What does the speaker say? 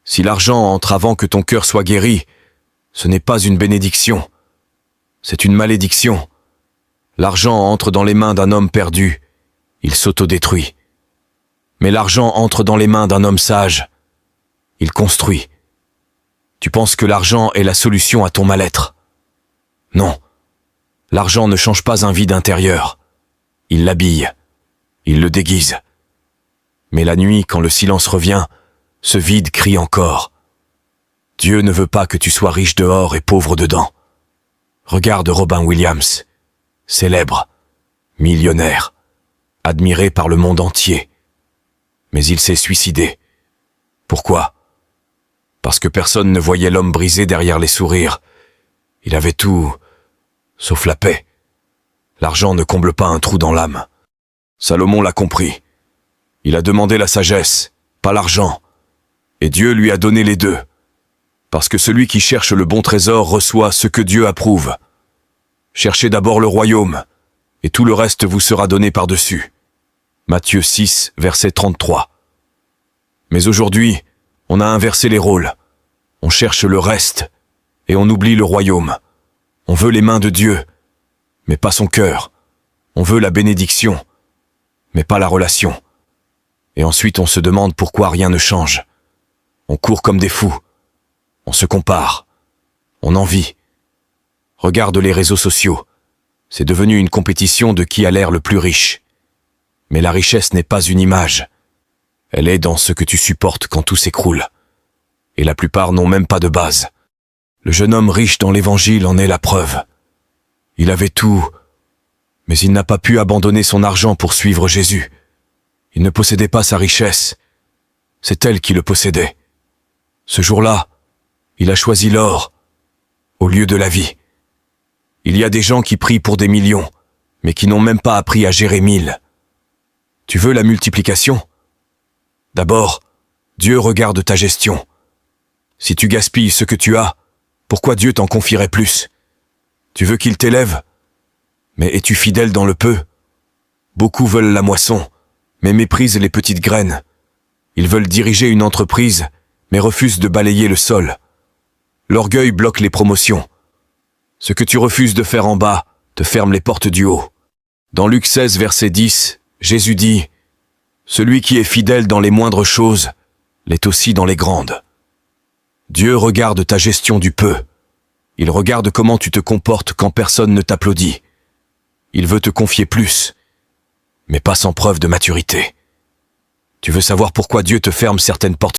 Si l'argent entre avant que ton cœur soit guéri, ce n'est pas une bénédiction, c'est une malédiction. L'argent entre dans les mains d'un homme perdu, il s'autodétruit. Mais l'argent entre dans les mains d'un homme sage, il construit. Tu penses que l'argent est la solution à ton mal-être? Non. L'argent ne change pas un vide intérieur. Il l'habille. Il le déguise. Mais la nuit, quand le silence revient, ce vide crie encore. Dieu ne veut pas que tu sois riche dehors et pauvre dedans. Regarde Robin Williams, célèbre, millionnaire, admiré par le monde entier. Mais il s'est suicidé. Pourquoi? Parce que personne ne voyait l'homme brisé derrière les sourires. Il avait tout, sauf la paix. L'argent ne comble pas un trou dans l'âme. Salomon l'a compris. Il a demandé la sagesse, pas l'argent. Et Dieu lui a donné les deux. Parce que celui qui cherche le bon trésor reçoit ce que Dieu approuve. Cherchez d'abord le royaume, et tout le reste vous sera donné par-dessus. Matthieu 6, verset 33. Mais aujourd'hui, on a inversé les rôles. On cherche le reste, et on oublie le royaume. On veut les mains de Dieu, mais pas son cœur. On veut la bénédiction, mais pas la relation. Et ensuite on se demande pourquoi rien ne change. On court comme des fous. On se compare. On envie. Regarde les réseaux sociaux. C'est devenu une compétition de qui a l'air le plus riche. Mais la richesse n'est pas une image. Elle est dans ce que tu supportes quand tout s'écroule. Et la plupart n'ont même pas de base. Le jeune homme riche dans l'Évangile en est la preuve. Il avait tout, mais il n'a pas pu abandonner son argent pour suivre Jésus. Il ne possédait pas sa richesse. C'est elle qui le possédait. Ce jour-là, il a choisi l'or au lieu de la vie. Il y a des gens qui prient pour des millions, mais qui n'ont même pas appris à gérer 1000. Tu veux la multiplication? D'abord, Dieu regarde ta gestion. Si tu gaspilles ce que tu as, pourquoi Dieu t'en confierait plus? Tu veux qu'il t'élève? Mais es-tu fidèle dans le peu? Beaucoup veulent la moisson, mais méprisent les petites graines. Ils veulent diriger une entreprise, mais refusent de balayer le sol. L'orgueil bloque les promotions. Ce que tu refuses de faire en bas te ferme les portes du haut. Dans Luc 16, verset 10, Jésus dit « Celui qui est fidèle dans les moindres choses l'est aussi dans les grandes. » Dieu regarde ta gestion du peu. Il regarde comment tu te comportes quand personne ne t'applaudit. Il veut te confier plus, mais pas sans preuve de maturité. Tu veux savoir pourquoi Dieu te ferme certaines portes?